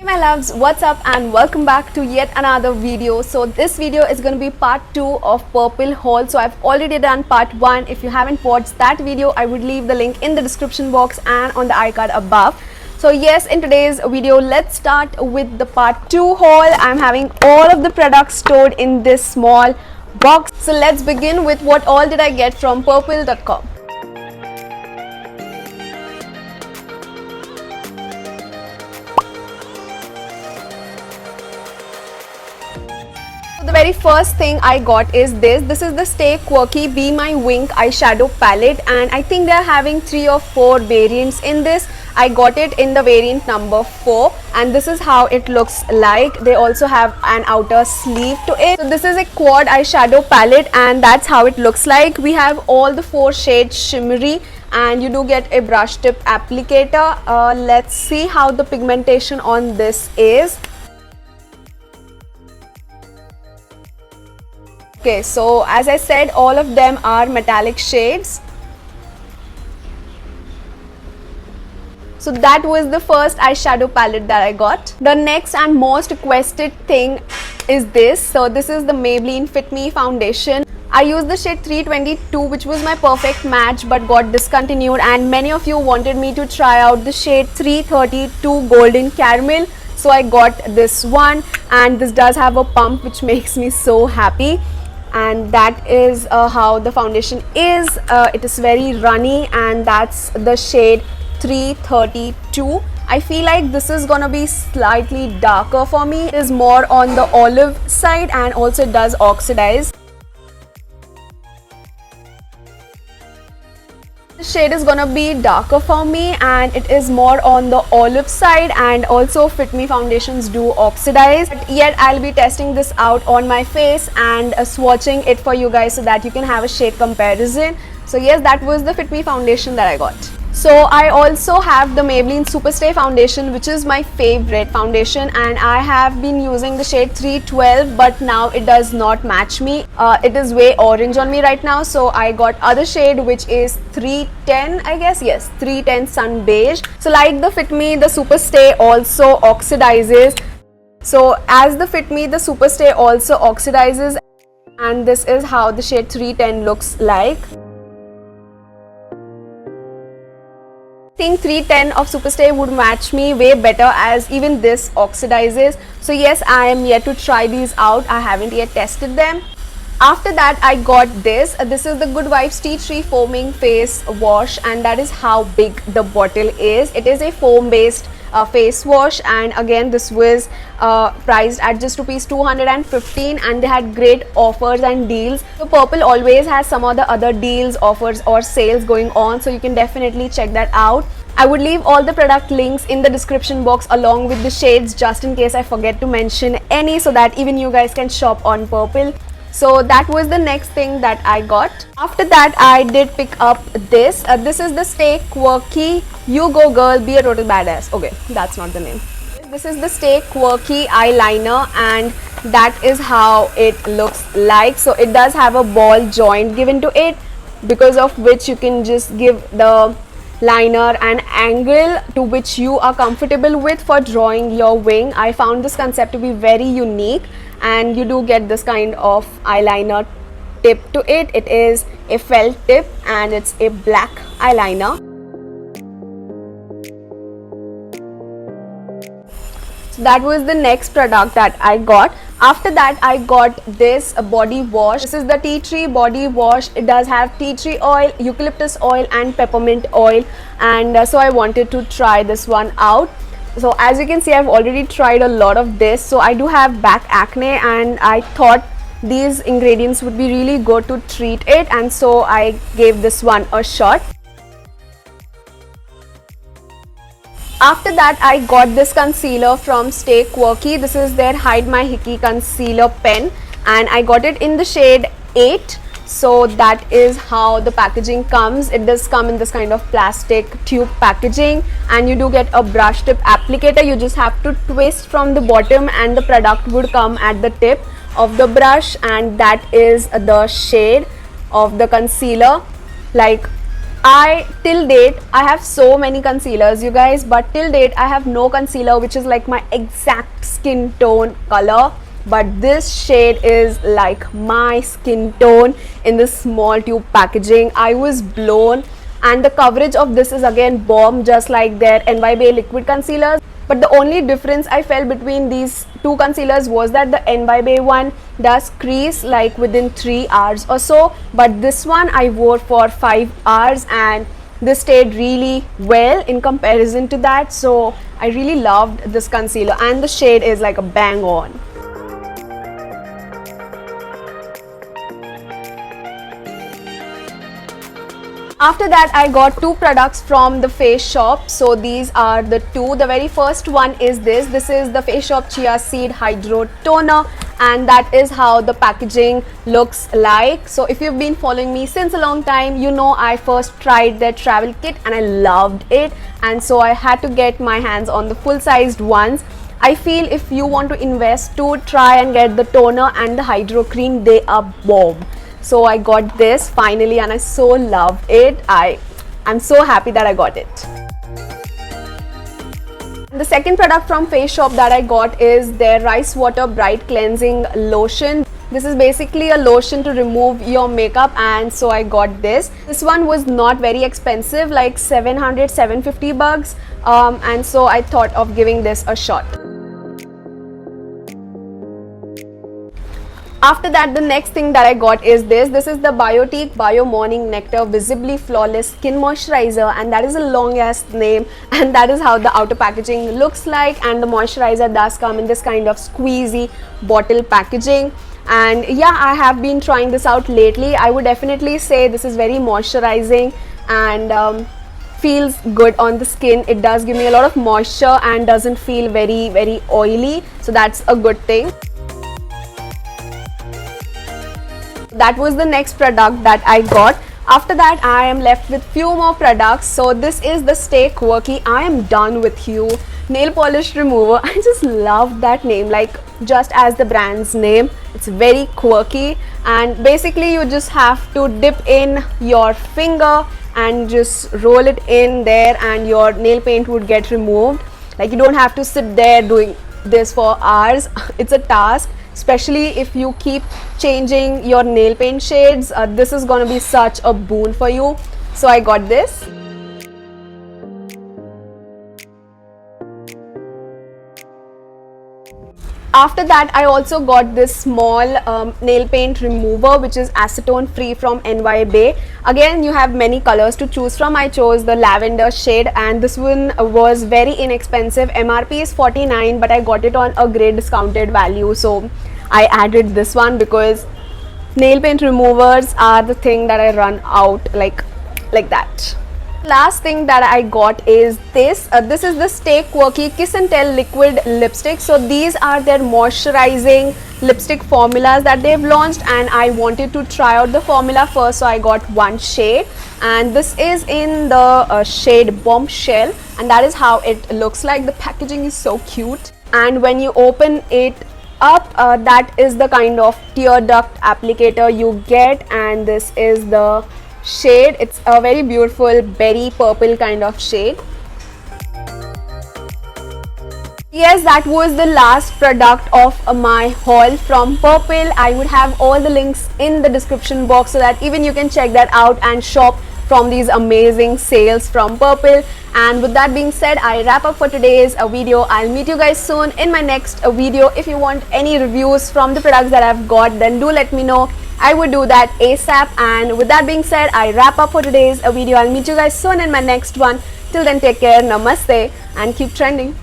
Hey my loves, what's up and welcome back to yet another video. So this video is going to be part 2 of purple haul. So I've already done part 1. If you haven't watched that video, I would leave the link in the description box and on the iCard above. So yes, in today's video, let's start with the part 2 haul. I'm having all of the products stored in this small box. So let's begin with what all did I get from purple.com. The very first thing I got is this. This is the Stay Quirky Be My Wink eyeshadow palette, and I think they're having 3 or 4 variants in this. I got it in the variant number 4 and this is how it looks like. They also have an outer sleeve to it. So this is a quad eyeshadow palette and that's how it looks like. We have all the 4 shades shimmery and you do get a brush tip applicator. Let's see how the pigmentation on this is. Okay, so as I said, all of them are metallic shades. So that was the first eyeshadow palette that I got. The next and most requested thing is this. So this is the Maybelline Fit Me foundation. I used the shade 322, which was my perfect match but got discontinued, and many of you wanted me to try out the shade 332 Golden Caramel. So I got this one, and this does have a pump which makes me so happy. And that is how the foundation is. It is very runny and that's the shade 332. I feel like this is gonna be slightly darker for me. It is more on the olive side and also it does oxidize. The shade is gonna be darker for me and it is more on the olive side, and also Fit Me foundations do oxidize. But yet I'll be testing this out on my face and swatching it for you guys so that you can have a shade comparison. So yes, that was the Fit Me foundation that I got. So I also have the Maybelline Superstay foundation, which is my favorite foundation, and I have been using the shade 312, but now it does not match me. It is way orange on me right now, so I got other shade which is 310, I guess. Yes, 310 Sun Beige. So like the Fit Me, the Superstay also oxidizes. So as the Fit Me, the Superstay also oxidizes, and this is how the shade 310 looks like. I think 310 of Superstay would match me way better, as even this oxidizes. So yes, I am yet to try these out. I haven't yet tested them. After that, I got this. This is the Good Vibes Tea Tree Foaming Face Wash, and that is how big the bottle is. It is a foam based face wash, and again this was priced at just ₹215, and they had great offers and deals. So Purple always has some of the other deals, offers or sales going on, so you can definitely check that out. I would leave all the product links in the description box along with the shades, just in case I forget to mention any, so that even you guys can shop on Purple. So that was the next thing that I got. After that, I did pick up this. This is the Stay Quirky You Go Girl Be a Total Badass. Okay, that's not the name. This is the Stay Quirky eyeliner, and that is how it looks like. So it does have a ball joint given to it, because of which you can just give the liner an angle to which you are comfortable with for drawing your wing. I found this concept to be very unique, and you do get this kind of eyeliner tip to it. It is a felt tip and it's a black eyeliner. So that was the next product that I got. After that, I got this body wash. This is the Tea Tree body wash. It does have tea tree oil, eucalyptus oil and peppermint oil, and so I wanted to try this one out. So as you can see, I've already tried a lot of this. So I do have back acne, and I thought these ingredients would be really good to treat it, and so I gave this one a shot. After that, I got this concealer from Stay Quirky. This is their Hide My Hickey concealer pen, and I got it in the shade 8. So that is how the packaging comes. It does come in this kind of plastic tube packaging, and you do get a brush tip applicator. You just have to twist from the bottom and the product would come at the tip of the brush, and that is the shade of the concealer. Like Till date I have so many concealers, you guys, but till date I have no concealer which is like my exact skin tone color. But this shade is like my skin tone in this small tube packaging. I was blown, and the coverage of this is again bomb, just like their NYBA liquid concealers. But the only difference I felt between these two concealers was that the NYBA one does crease like within 3 hours or so, but this one I wore for 5 hours and this stayed really well in comparison to that. So I really loved this concealer, and the shade is like a bang on. After that, I got two products from the Face Shop. So these are the two. The very first one is this. This is the Face Shop Chia Seed Hydro Toner, and that is how the packaging looks like. So if you've been following me since a long time, you know I first tried their travel kit and I loved it, and so I had to get my hands on the full-sized ones. I feel if you want to invest, to try and get the toner and the hydro cream, they are bomb. So I got this finally and I so loved it. I'm so happy that I got it. The second product from Face Shop that I got is their Rice Water Bright Cleansing Lotion. This is basically a lotion to remove your makeup, and so I got this. This one was not very expensive, like 750 bucks, and so I thought of giving this a shot. After that, the next thing that I got is this. This is the Biotique Bio Morning Nectar Visibly Flawless Skin Moisturizer, and that is a long ass name, and that is how the outer packaging looks like. And the moisturizer does come in this kind of squeezy bottle packaging. And yeah, I have been trying this out lately. I would definitely say this is very moisturizing and feels good on the skin. It does give me a lot of moisture and doesn't feel very oily, so that's a good thing. That was the next product that I got. After that, I am left with few more products. So this is the Stay Quirky I Am Done With You nail polish remover. I just love that name, like just as the brand's name. It's very quirky, and basically you just have to dip in your finger and just roll it in there and your nail paint would get removed. Like, you don't have to sit there doing this for hours. It's a task, especially if you keep changing your nail paint shades. This is gonna be such a boon for you. So I got this. After that, I also got this small nail paint remover, which is acetone free from NYBA. Again, you have many colors to choose from. I chose the lavender shade, and this one was very inexpensive. MRP is 49, but I got it on a great discounted value, so I added this one because nail paint removers are the thing that I run out like that. Last thing that I got is this. This is the Stay Quirky Kiss and Tell Liquid Lipstick. So these are their moisturizing lipstick formulas that they've launched, and I wanted to try out the formula first, so I got one shade, and this is in the shade Bombshell, and that is how it looks like. The packaging is so cute, and when you open it up, that is the kind of tear duct applicator you get, and this is the shade. It's a very beautiful berry purple kind of shade. Yes, that was the last product of my haul from Purplle. I would have all the links in the description box so that even you can check that out and shop from these amazing sales from Purplle. And with that being said, I wrap up for today's video. I'll meet you guys soon in my next video. If you want any reviews from the products that I've got, then do let me know. I would do that ASAP. And with that being said, I wrap up for today's video. I'll meet you guys soon in my next one. Till then, take care, namaste, and keep trending.